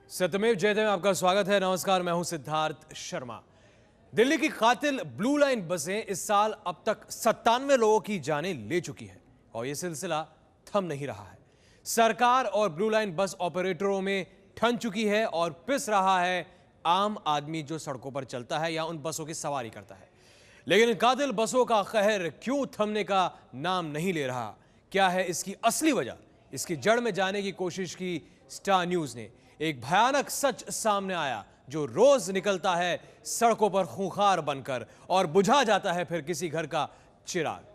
सत्यमेव जयते में आपका स्वागत है। नमस्कार, मैं हूं सिद्धार्थ शर्मा। दिल्ली की कातिल ब्लू लाइन बसें इस साल अब तक 97 लोगों की जानें ले चुकी है और यह सिलसिला थम नहीं रहा है। सरकार और ब्लू लाइन बस ऑपरेटरों में ठन चुकी है और पिस रहा है आम आदमी जो सड़कों पर चलता है या उन बसों की सवारी करता है। लेकिन कातिल बसों का कहर क्यों थमने का नाम नहीं ले रहा? क्या है इसकी असली वजह? इसकी जड़ में जाने की कोशिश की स्टार न्यूज ने। एक भयानक सच सामने आया जो रोज निकलता है सड़कों पर खूंखार बनकर और बुझा जाता है फिर किसी घर का चिराग।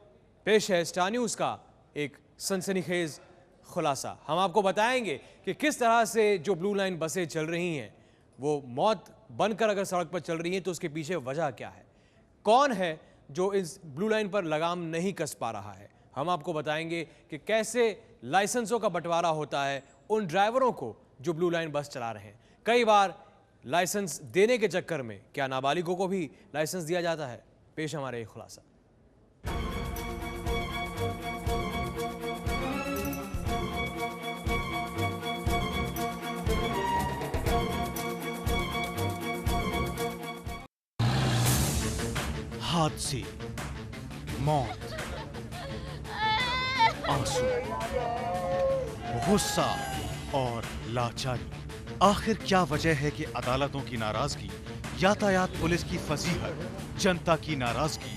पेश है स्टार न्यूज का एक सनसनीखेज खुलासा। हम आपको बताएंगे कि किस तरह से जो ब्लू लाइन बसें चल रही हैं वो मौत बनकर अगर सड़क पर चल रही हैं तो उसके पीछे वजह क्या है, कौन है जो इस ब्लू लाइन पर लगाम नहीं कस पा रहा है। हम आपको बताएंगे कि कैसे लाइसेंसों का बंटवारा होता है उन ड्राइवरों को जो ब्लू लाइन बस चला रहे हैं। कई बार लाइसेंस देने के चक्कर में क्या नाबालिगों को भी लाइसेंस दिया जाता है? पेश हमारे ये खुलासा। हादसे, मौत, आंसू, गुस्सा और लाचारी। आखिर क्या वजह है कि अदालतों की नाराजगी, यातायात पुलिस की फजीहत, जनता की नाराजगी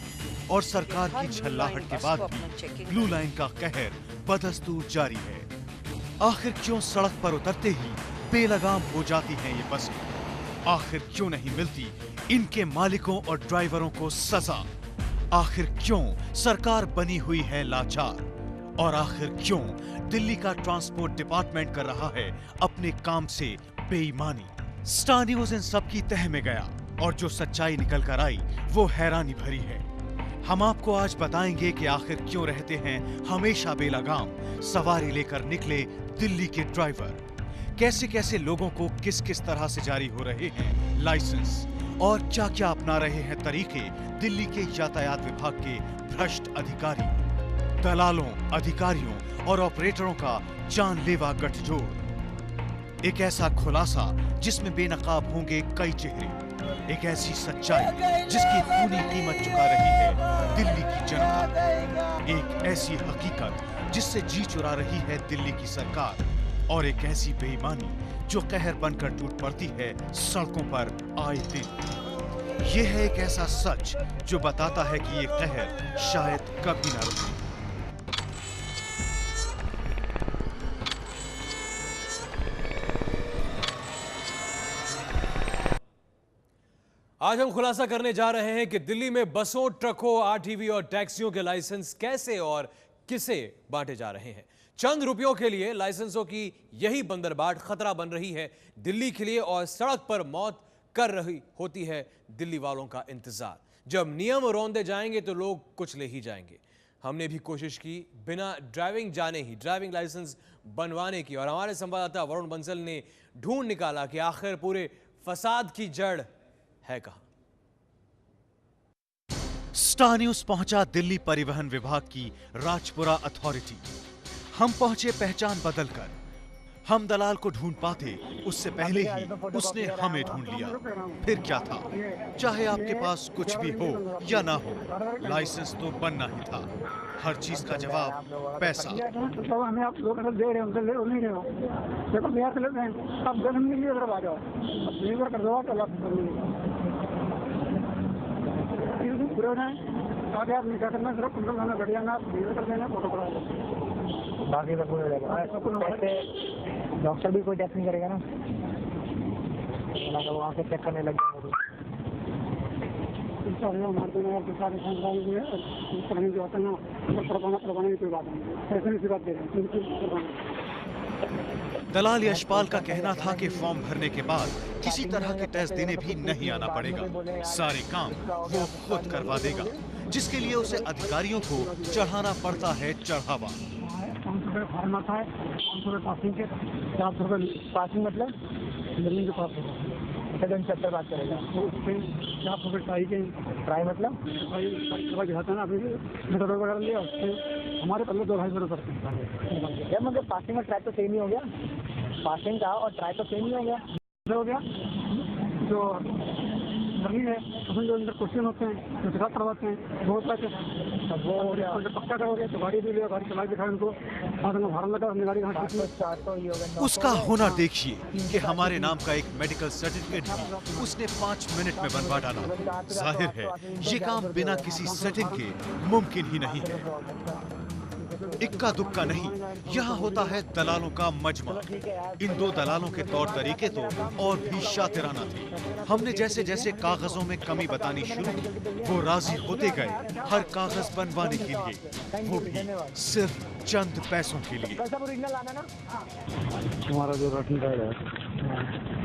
और सरकार की झल्लाहट के बाद भी ब्लू लाइन का कहर बदस्तूर जारी है? आखिर क्यों सड़क पर उतरते ही बेलगाम हो जाती हैं ये बसें? आखिर क्यों नहीं मिलती इनके मालिकों और ड्राइवरों को सजा? आखिर क्यों सरकार बनी हुई है लाचार? और आखिर क्यों दिल्ली का ट्रांसपोर्ट डिपार्टमेंट कर रहा है अपने काम से बेईमानी? स्टार न्यूज इन सब की तह में गया और जो सच्चाई निकल कर आई वो हैरानी भरी है। हम आपको आज बताएंगे कि आखिर क्यों रहते हैं हमेशा बेलगाम सवारी लेकर निकले दिल्ली के ड्राइवर। कैसे कैसे लोगों को किस किस तरह से जारी हो रहे हैं लाइसेंस और क्या क्या अपना रहे हैं तरीके दिल्ली के यातायात विभाग के भ्रष्ट अधिकारी, दलालों, अधिकारियों और ऑपरेटरों का जानलेवा गठजोड़। एक ऐसा खुलासा जिसमें बेनकाब होंगे कई चेहरे, एक ऐसी सच्चाई जिसकी खूनी कीमत चुका रही है दिल्ली की जनता, एक ऐसी हकीकत जिससे जी चुरा रही है दिल्ली की सरकार और एक ऐसी बेईमानी जो कहर बनकर टूट पड़ती है सड़कों पर आए दिन। यह है एक ऐसा सच जो बताता है कि ये कहर शायद कभी न रुके। आज हम खुलासा करने जा रहे हैं कि दिल्ली में बसों, ट्रकों, आरटीवी और टैक्सियों के लाइसेंस कैसे और किसे बांटे जा रहे हैं। चंद रुपयों के लिए लाइसेंसों की यही बंदरबाट खतरा बन रही है दिल्ली के लिए और सड़क पर मौत कर रही होती है दिल्ली वालों का इंतजार। जब नियम रौंदे जाएंगे तो लोग कुछ ले ही जाएंगे। हमने भी कोशिश की बिना ड्राइविंग जाने ही ड्राइविंग लाइसेंस बनवाने की और हमारे संवाददाता वरुण बंसल ने ढूंढ निकाला कि आखिर पूरे फसाद की जड़ है कहां। स्टार न्यूज पहुंचा दिल्ली परिवहन विभाग की राजपुरा अथॉरिटी। हम पहुंचे पहचान बदलकर। हम दलाल को ढूंढ पाते उससे पहले ही उसने हमें ढूंढ लिया। फिर क्या था, चाहे आपके पास कुछ भी हो या ना हो, लाइसेंस तो बनना ही था। हर चीज का जवाब पैसा। बाकी सब कुछ डॉक्टर भी कोई टेस्ट नहीं करेगा ना, वहाँ से चेक करने लग जाएगा। दलाल यशपाल का कहना था कि फॉर्म भरने के बाद किसी तरह के टेस्ट देने भी नहीं आना पड़ेगा, सारे काम वो खुद करवा देगा, जिसके लिए उसे अधिकारियों को चढ़ाना पड़ता है चढ़ावा। 500 फॉर्म आता है, 500 पासिंग के, 400 पासिंग मतलब जमीन के पास चक्कर बात करेगा तो उसके 400 ट्राई के। ट्राई मतलब दिखाता है ना, अभी मीटर वगैरह लिया उससे हमारे पहले 2-250 पड़ते हैं। जब मतलब पासिंग और ट्राई तो सेम ही हो गया, पासिंग का और ट्राई तो सेम ही हो गया। हो गया जो जमीन है उसमें जो अंदर क्वेश्चन होते हैं जो दिखा करवाते हैं वो पैसे अब वो जब पक्का करोगे तो गाड़ी भी लिया गाड़ी चला दिखाए उनको भाड़ा लगा हमने गाड़ी कहाँ उसका हुनर देखिए कि हमारे नाम का एक मेडिकल सर्टिफिकेट भी उसने 5 मिनट में बनवा डाला। जाहिर है ये काम बिना किसी सेटिंग के मुमकिन ही नहीं है। इक्का दुक्का नहीं, यहाँ होता है दलालों का मजमा। इन दो दलालों के तौर तरीके तो और भी शातिराना थे। हमने जैसे जैसे कागजों में कमी बतानी शुरू की, वो राजी होते गए हर कागज बनवाने के लिए, वो भी सिर्फ चंद पैसों के लिए। तुम्हारा जो राशन कार्ड है,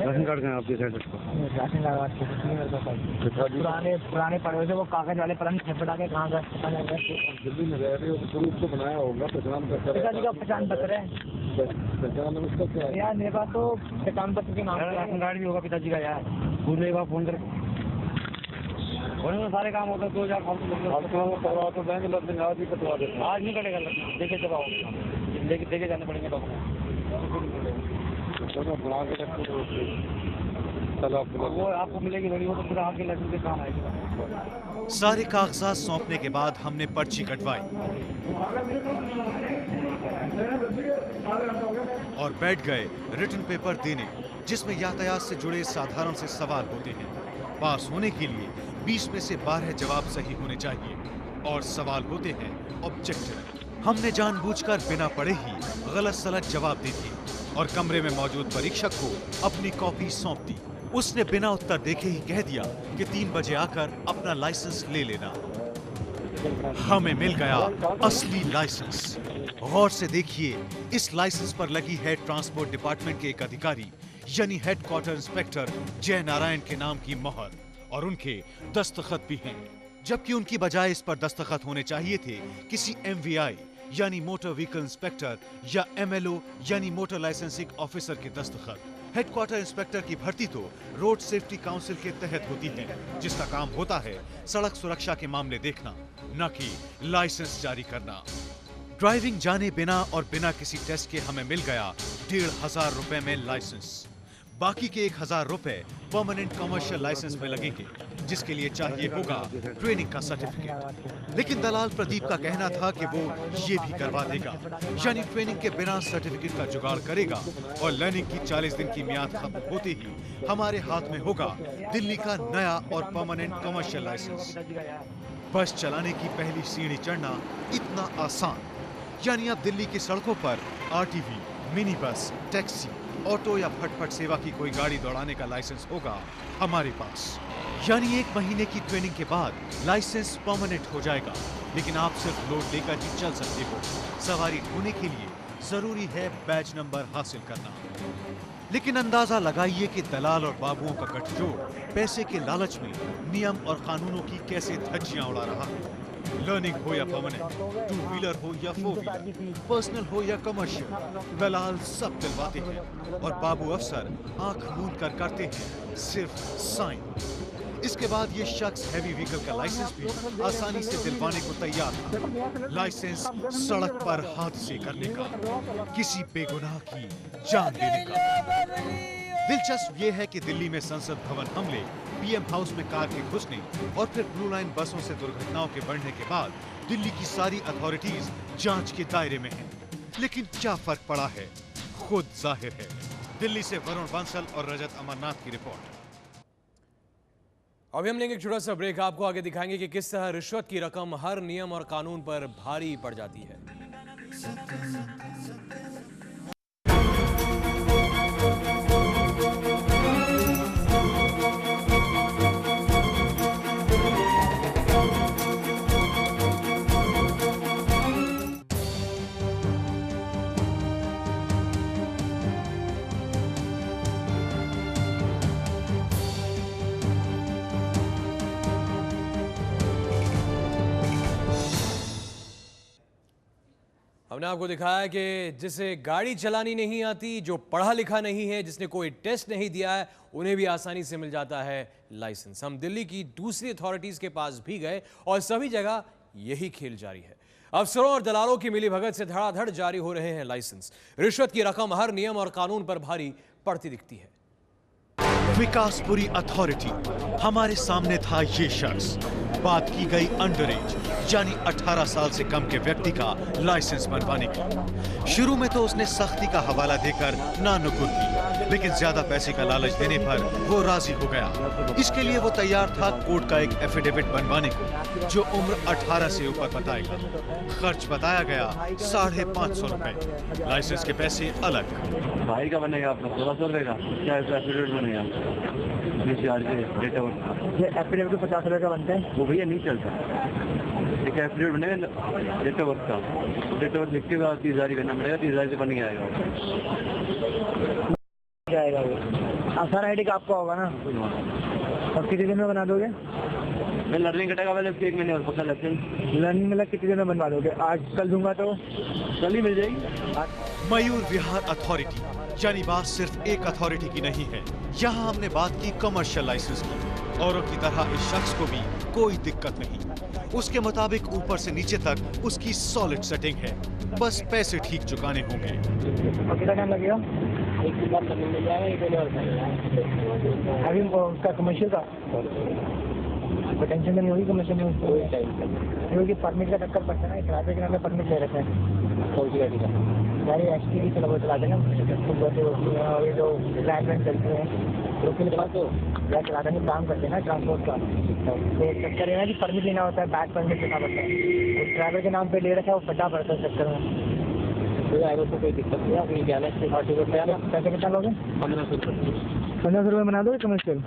राशन कार्ड कहाँ आपके साइड राशन कार्ड पुराने पड़े थे वो कागज वाले पता नहीं छपटा के कहाँ गए। दिल्ली में रह रहे हो तो उसको बनाया होगा पहचान पत्र। पिताजी का पहचान पत्र है। पहचान उसका क्या है यार? मेरे पास तो पहचान पत्र के नाम राशन कार्ड भी होगा पिताजी का यार। भूलेगा फोन करके में सारे काम होता है। 2000 तो बैंक लग आज ही कटवा देते। आज नहीं कटेगा, देखे जब आओ देखे जाने पड़ेंगे डॉक्यूमेंट। वो आपको मिलेगी लड़ी हो तो फिर आपके लड़की के काम आएगी। सारे कागजात सौंपने के बाद हमने पर्ची कटवाई और बैठ गए रिटन पेपर देने, जिसमें यातायात से जुड़े साधारण से सवाल होते हैं। पास होने के लिए 20 में से 12 जवाब सही होने चाहिए और सवाल होते हैं ऑब्जेक्टिव। हमने जानबूझकर बिना पढ़े ही गलत सलत जवाब दे दिए और कमरे में मौजूद परीक्षक को अपनी कॉपी सौंप दी। उसने बिना उत्तर देखे ही कह दिया कि 3 बजे आकर अपना लाइसेंस ले लेना। हमें मिल गया असली लाइसेंस। गौर से देखिए, इस लाइसेंस पर लगी है ट्रांसपोर्ट डिपार्टमेंट के एक अधिकारी यानी हेडक्वार्टर इंस्पेक्टर जय नारायण के नाम की मोहर और उनके दस्तखत भी हैं, जबकि उनकी बजाय इस पर दस्तखत होने चाहिए थे किसी MVI यानी मोटर व्हीकल इंस्पेक्टर या MLO यानी मोटर लाइसेंसिंग ऑफिसर के दस्तखत। हेडक्वार्टर इंस्पेक्टर की भर्ती तो रोड सेफ्टी काउंसिल के तहत होती है, जिसका काम होता है सड़क सुरक्षा के मामले देखना, न कि लाइसेंस जारी करना। ड्राइविंग जाने बिना और बिना किसी टेस्ट के हमें मिल गया 1500 रुपए में लाइसेंस। बाकी के 1000 रुपए परमानेंट कमर्शियल लाइसेंस में लगेंगे, जिसके लिए चाहिए होगा ट्रेनिंग का सर्टिफिकेट। लेकिन दलाल प्रदीप का कहना था कि वो ये भी करवा देगा, यानी ट्रेनिंग के बिना सर्टिफिकेट का जुगाड़ करेगा और लर्निंग की 40 दिन की मियाद खत्म होते ही हमारे हाथ में होगा दिल्ली का नया और परमानेंट कमर्शियल लाइसेंस। बस चलाने की पहली सीढ़ी चढ़ना इतना आसान, यानी अब दिल्ली की सड़कों पर RTV, mini bus, taxi, auto या फटफट सेवा की कोई गाड़ी दौड़ाने का लाइसेंस होगा हमारे पास। यानी 1 महीने की ट्रेनिंग के बाद लाइसेंस परमानेंट हो जाएगा, लेकिन आप सिर्फ लोड लेकर ही चल सकते हो। सवारी ढोने के लिए जरूरी है बैच नंबर हासिल करना। लेकिन अंदाजा लगाइए कि दलाल और बाबुओं का गठजोड़ पैसे के लालच में नियम और कानूनों की कैसे धज्जियां उड़ा रहा है। लर्निंग हो या परमानेंट, 2 व्हीलर हो या 4 व्हीलर, पर्सनल हो या कमर्शियल, दलाल सब दिलवाते हैं और बाबू अफसर आंख मूंद कर करते हैं सिर्फ साइन। इसके बाद ये शख्स हैवी व्हीकल का लाइसेंस भी आसानी से दिलवाने को तैयार था। लाइसेंस सड़क पर हादसे करने का, किसी बेगुनाह की जान लेने का। दिलचस्प ये है कि दिल्ली में संसद भवन हमले, PM हाउस में कार के घुसने और फिर ब्लू लाइन बसों से दुर्घटनाओं के बढ़ने के बाद दिल्ली की सारी अथॉरिटीज जांच के दायरे में हैं। लेकिन क्या फर्क पड़ा है, खुद जाहिर है। दिल्ली से वरुण बंसल और रजत अमरनाथ की रिपोर्ट। अभी हम लेंगे एक छोटा सा ब्रेक। आपको आगे दिखाएंगे कि किस तरह रिश्वत की रकम हर नियम और कानून पर भारी पड़ जाती है। हमने आपको दिखाया कि जिसे गाड़ी चलानी नहीं आती, जो पढ़ा लिखा नहीं है, जिसने कोई टेस्ट नहीं दिया है, उन्हें भी आसानी से मिल जाता है लाइसेंस। हम दिल्ली की दूसरी अथॉरिटीज के पास भी गए और सभी जगह यही खेल जारी है। अफसरों और दलालों की मिलीभगत से धड़ाधड़ जारी हो रहे हैं लाइसेंस। रिश्वत की रकम हर नियम और कानून पर भारी पड़ती दिखती है। विकासपुरी अथॉरिटी, हमारे सामने था ये शख्स। बात की गई अंडर एज यानी 18 साल से कम के व्यक्ति का लाइसेंस बनवाने की। शुरू में तो उसने सख्ती का हवाला देकर नानुकुर की, लेकिन ज्यादा पैसे का लालच देने पर वो राजी हो गया। इसके लिए वो तैयार था कोर्ट का एक एफिडेविट बनवाने को, जो उम्र 18 से ऊपर बताएगा। खर्च बताया गया 550 रुपए, लाइसेंस के पैसे अलग। भाई का बनेगा आपका 1600 रुपए का, क्या एफिडेविट बनेगा? ये एफिडेविट 50 रुपये का बनता है। वो भैया नहीं चलता। एक एफिडेविट बनेगा डेट ऑफ बर्थ का, डेट ऑफ बर्थ लिख के बाद 30,000 करना पड़ेगा, 30,000 से बन के आएगा जाएगा वो। आसार आई डी का आपका होगा ना, और कितने दिन में बना दोगे? मैं लर्निंग कटेगा पहले 1 महीने और पक्का लाइसेंस। लर्निंग मतलब कितने दिन में बनवा दोगे? आज कल दूंगा तो कल ही मिल जाएगी। मयूर विहार अथॉरिटी यानी बात सिर्फ एक अथॉरिटी की नहीं है। यहाँ हमने बात की कमर्शियल लाइसेंस की। औरों की तरह इस शख्स को भी कोई दिक्कत नहीं। उसके मुताबिक ऊपर से नीचे तक उसकी सॉलिड सेटिंग है, बस पैसे ठीक चुकाने होंगे। कितना टाइम लगेगा? अभी उसका कमर्शियल का टेंशन नहीं होगी, कमर्शियल में क्योंकि परमिट का चक्कर पड़ता है ना, ट्रैफिक के नाम में परमिट ले रखते हैं फौजी गाड़ी का। गाड़ी एचटी की चला चलाते हैं ना, और ये जो ड्राइवर चलते हैं लोग के लिए तो या चलाते हैं, काम करते हैं ना ट्रांसपोर्ट का। तो चक्कर है ना कि परमिट लेना होता है, बैक परमिट लेना पड़ता है। तो ड्राइवर के नाम पे ले रखा है, वो फटा पड़ता है चक्कर में। तो कोई दिक्कत नहीं है, अपनी क्या है पैसे कितना लोगे? 1500 रुपये बना दो कमर्शियल।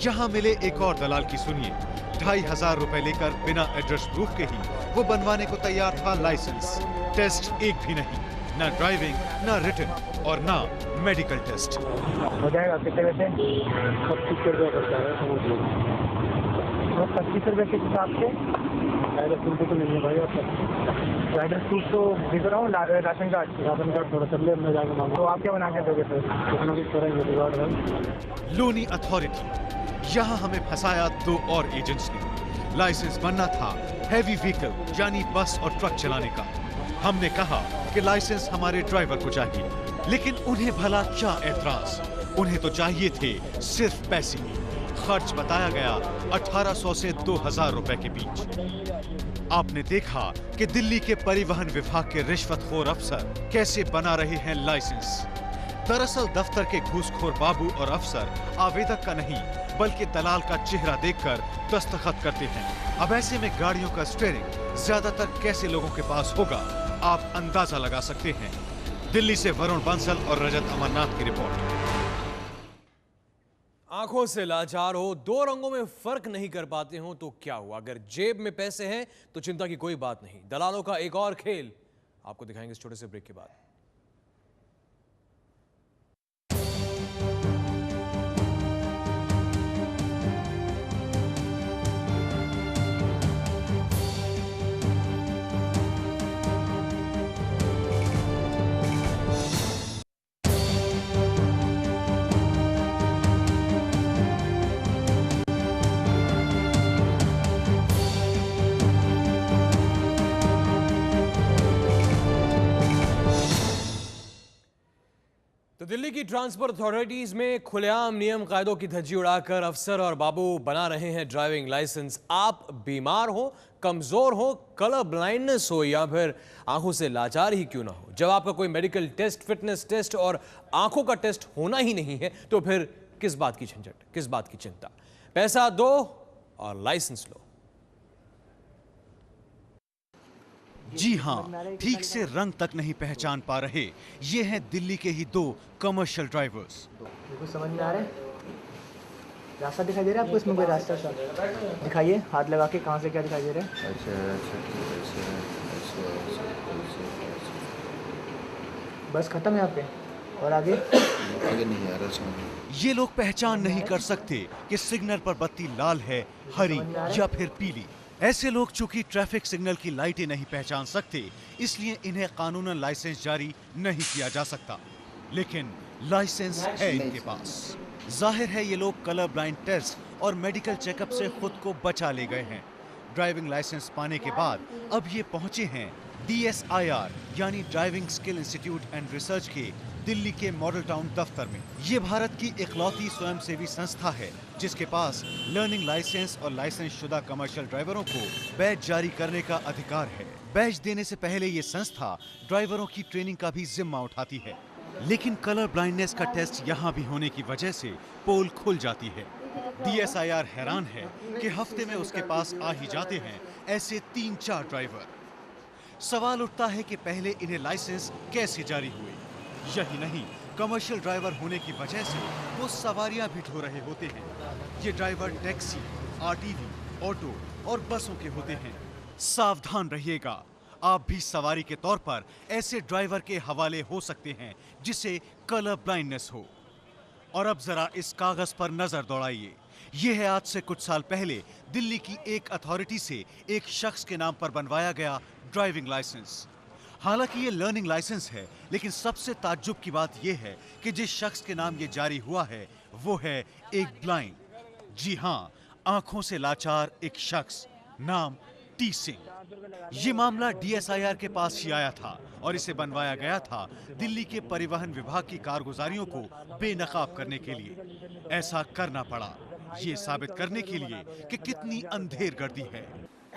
यहाँ मिले एक और दलाल की सुनिए। 2,500 रुपए लेकर बिना एड्रेस प्रूफ के ही वो बनवाने को तैयार था लाइसेंस। टेस्ट एक भी नहीं, ना ड्राइविंग, ना रिटन और ना मेडिकल टेस्ट। हो जाएगा कितने पैसे? 25 रुपये पड़ता है। 25 रुपये के हिसाब से राइडर सूट तो नहीं है भाई। राइडर सूट तो दिख रहा हूँ, राशन कार्ड थोड़ा सब ले मैं जाकर मांगू। तो आप क्या बना के दोगे फिर? कितना कुछ करेंगे। लोनी अथॉरिटी, यहाँ हमें फंसाया 2 और एजेंट्स ने। लाइसेंस बनना था हैवी व्हीकल यानी बस और ट्रक चलाने का। हमने कहा कि लाइसेंस हमारे ड्राइवर को चाहिए, लेकिन उन्हें भला क्या एतराज? उन्हें तो चाहिए थे सिर्फ पैसे। खर्च बताया गया 1800 से 2000 रुपए के बीच। आपने देखा कि दिल्ली के परिवहन विभाग के रिश्वतखोर अफसर कैसे बना रहे हैं लाइसेंस। दरअसल दफ्तर के घूसखोर बाबू और अफसर आवेदक का नहीं बल्कि दलाल का चेहरा देखकर दस्तखत करते हैं। अब ऐसे में गाड़ियों का स्टीयरिंग ज्यादातर कैसे लोगों के पास होगा, आप अंदाजा लगा सकते हैं। दिल्ली से वरुण बंसल और रजत अमरनाथ की रिपोर्ट। आंखों से लाचार हो, 2 रंगों में फर्क नहीं कर पाते हो तो क्या हुआ? अगर जेब में पैसे हैं तो चिंता की कोई बात नहीं। दलालों का एक और खेल आपको दिखाएंगे इस छोटे से ब्रेक के बाद। तो दिल्ली की ट्रांसपोर्ट अथॉरिटीज में खुलेआम नियम कायदों की धज्जी उड़ाकर अफसर और बाबू बना रहे हैं ड्राइविंग लाइसेंस। आप बीमार हो, कमजोर हो, कलर ब्लाइंडनेस हो या फिर आंखों से लाचार ही क्यों ना हो, जब आपका कोई मेडिकल टेस्ट, फिटनेस टेस्ट और आंखों का टेस्ट होना ही नहीं है तो फिर किस बात की झंझट, किस बात की चिंता? पैसा दो और लाइसेंस लो। जी हाँ, ठीक से रंग तक नहीं पहचान पा रहे ये हैं दिल्ली के ही 2 कमर्शियल ड्राइवर्स। कुछ समझ में आ रहा है? रास्ता दिखाई दे रहा है आपको? इसमें कोई रास्ता सा दिखाइए, हाथ लगा के कहाँ से क्या दिखाई दे रहा है? बस खत्म है यहाँ पे, और आगे नहीं आ रहा। ये लोग पहचान नहीं कर सकते कि सिग्नल पर बत्ती लाल है, हरी या फिर पीली। ऐसे लोग चूंकि ट्रैफिक सिग्नल की लाइटें नहीं पहचान सकते, इसलिए इन्हें कानूनन लाइसेंस जारी नहीं किया जा सकता। लेकिन लाइसेंस है इनके पास। जाहिर है ये लोग कलर ब्लाइंड टेस्ट और मेडिकल चेकअप से खुद को बचा ले गए हैं। ड्राइविंग लाइसेंस पाने के बाद अब ये पहुंचे हैं DSIR यानी driving skill institute and research के दिल्ली के मॉडल टाउन दफ्तर में। ये भारत की इकलौती स्वयंसेवी संस्था है जिसके पास लर्निंग लाइसेंस और लाइसेंस शुदा कमर्शियल ड्राइवरों को बैज जारी करने का अधिकार है। बैज देने से पहले ये संस्था ड्राइवरों की ट्रेनिंग का भी जिम्मा उठाती है। लेकिन कलर ब्लाइंडनेस का टेस्ट यहाँ भी होने की वजह से पोल खुल जाती है। DSIR हैरान है कि हफ्ते में उसके पास आ ही जाते हैं ऐसे 3-4 ड्राइवर। सवाल उठता है कि पहले इन्हें लाइसेंस कैसे जारी हुए। यही नहीं, कमर्शियल ड्राइवर होने की वजह से वो सवारियां भी ढो रहे होते हैं। ये ड्राइवर टैक्सी, RTV, ऑटो और बसों के होते हैं। सावधान रहिएगा, आप भी सवारी के तौर पर ऐसे ड्राइवर के हवाले हो सकते हैं जिसे कलर ब्लाइंडनेस हो। और अब जरा इस कागज पर नजर दौड़ाइए। ये है आज से कुछ साल पहले दिल्ली की एक अथॉरिटी से एक शख्स के नाम पर बनवाया गया ड्राइविंग लाइसेंस। हालांकि ये लर्निंग लाइसेंस है, लेकिन सबसे ताज्जुब की बात यह है कि जिस शख्स के नाम ये जारी हुआ है वो है एक ब्लाइंड। जी हाँ, आंखों से लाचार एक शख्स, नाम टी सिंह। ये मामला DSIR के पास ही आया था और इसे बनवाया गया था दिल्ली के परिवहन विभाग की कारगुजारियों को बेनकाब करने के लिए। ऐसा करना पड़ा ये साबित करने के लिए कि कितनी अंधेर गर्दी है।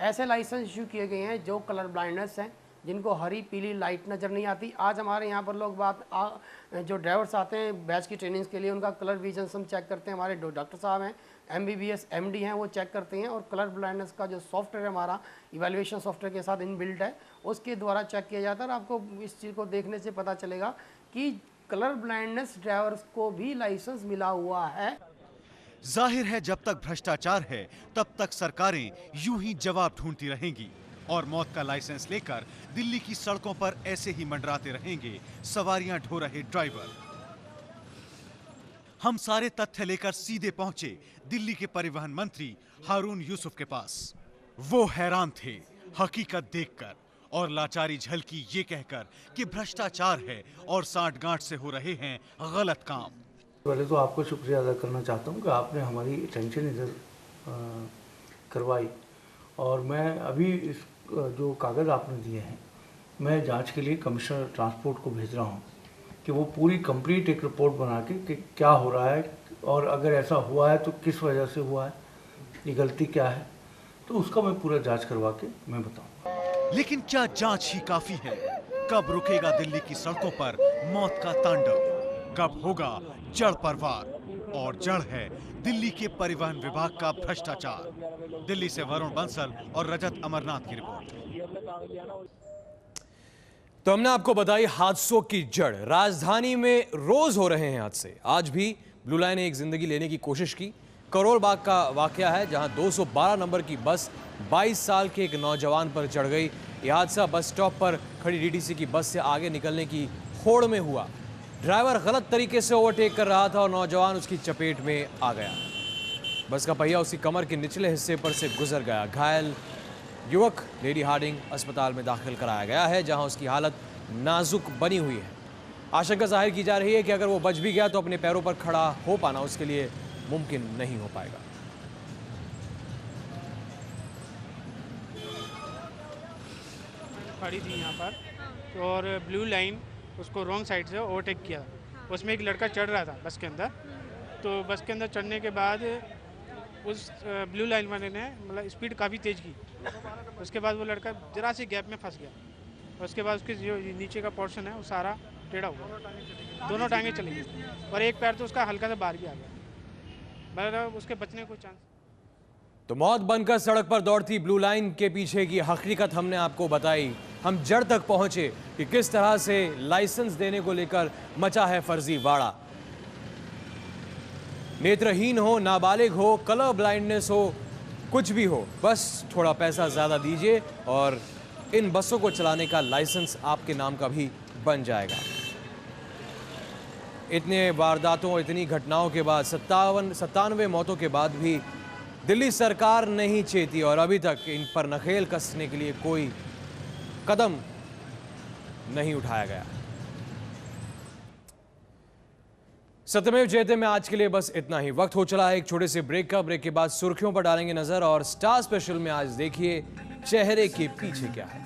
ऐसे लाइसेंस इशू किए गए हैं जो कलर ब्लाइंडनेस हैं, जिनको हरी पीली लाइट नज़र नहीं आती। आज हमारे यहाँ पर लोग जो ड्राइवर्स आते हैं बैच की ट्रेनिंग के लिए, उनका कलर विजन हम चेक करते हैं। हमारे डॉक्टर साहब हैं, MBBS MD हैं, वो चेक करते हैं। और कलर ब्लाइंडनेस का जो सॉफ्टवेयर हमारा इवैल्यूएशन सॉफ्टवेयर के साथ इनबिल्ट है, उसके द्वारा चेक किया जाता है। और आपको इस चीज़ को देखने से पता चलेगा कि कलर ब्लाइंडनेस ड्राइवर्स को भी लाइसेंस मिला हुआ है। जाहिर है जब तक भ्रष्टाचार है तब तक सरकारें यूं ही जवाब ढूंढती रहेंगी और मौत का लाइसेंस लेकर दिल्ली की सड़कों पर ऐसे ही मंडराते रहेंगे सवारियां ढो रहे ड्राइवर। हम सारे तथ्य लेकर सीधे पहुंचे दिल्ली के परिवहन मंत्री हारून यूसुफ के पास। वो हैरान थे हकीकत देखकर और लाचारी झलकी ये कहकर कि भ्रष्टाचार है और सांठ-गांठ से हो रहे हैं गलत काम। पहले तो आपको शुक्रिया अदा करना चाहता हूँ कि आपने हमारी अटेंशन इधर करवाई। और मैं अभी इस जो कागज़ आपने दिए हैं, मैं जांच के लिए कमिश्नर ट्रांसपोर्ट को भेज रहा हूँ कि वो पूरी कंप्लीट एक रिपोर्ट बना के कि क्या हो रहा है और अगर ऐसा हुआ है तो किस वजह से हुआ है, ये गलती क्या है, तो उसका मैं पूरा जांच करवा के मैं बताऊँ। लेकिन क्या जांच ही काफी है? कब रुकेगा दिल्ली की सड़कों पर मौत का तांडव? कब होगा जड़ पर वार? और जड़ है दिल्ली के परिवहन विभाग का भ्रष्टाचार। दिल्ली से वरुण बंसल और रजत अमरनाथ की रिपोर्ट। तो हमने आपको बताई हादसों की जड़। राजधानी में रोज हो रहे हैं हादसे। आज भी ब्लू लाइन ने एक जिंदगी लेने की कोशिश की। करोल बाग का वाकया है जहां 212 नंबर की बस 22 साल के एक नौजवान पर चढ़ गई। यह हादसा बस स्टॉप पर खड़ी DTC की बस से आगे निकलने की होड़ में हुआ। ड्राइवर गलत तरीके से ओवरटेक कर रहा था और नौजवान उसकी चपेट में आ गया। बस का पहिया उसकी कमर के निचले हिस्से पर से गुजर गया। घायल युवक लेडी हार्डिंग अस्पताल में दाखिल कराया गया है जहां उसकी हालत नाजुक बनी हुई है। आशंका जाहिर की जा रही है कि अगर वो बच भी गया तो अपने पैरों पर खड़ा हो पाना उसके लिए मुमकिन नहीं हो पाएगा। खड़ी थी यहाँ पर और ब्लू लाइन उसको रॉन्ग साइड से ओवरटेक किया। उसमें एक लड़का चढ़ रहा था बस के अंदर, तो बस के अंदर चढ़ने के बाद उस ब्लू लाइन वाले ने मतलब स्पीड काफ़ी तेज़ की। उसके बाद वो लड़का जरा सी गैप में फंस गया। उसके बाद उसके जो नीचे का पोर्शन है वो सारा टेढ़ा हुआ, दोनों टांगें चली गई और एक पैर तो उसका हल्का सा बाहर भी आ गया, मतलब उसके बचने को चांस। तो मौत बनकर सड़क पर दौड़ती ब्लू लाइन के पीछे की हकीकत हमने आपको बताई। हम जड़ तक पहुंचे कि किस तरह से लाइसेंस देने को लेकर मचा है फर्जीवाड़ा। नेत्रहीन हो, नाबालिग हो, कलर ब्लाइंडनेस हो, कुछ भी हो, बस थोड़ा पैसा ज्यादा दीजिए और इन बसों को चलाने का लाइसेंस आपके नाम का भी बन जाएगा। इतने वारदातों, इतनी घटनाओं के बाद 97 मौतों के बाद भी दिल्ली सरकार नहीं चेती और अभी तक इन पर नखेल कसने के लिए कोई कदम नहीं उठाया गया। सत्यमेव जयते में आज के लिए बस इतना ही। वक्त हो चला है एक छोटे से ब्रेक का। ब्रेक के बाद सुर्खियों पर डालेंगे नजर और स्टार स्पेशल में आज देखिए चेहरे के पीछे क्या है।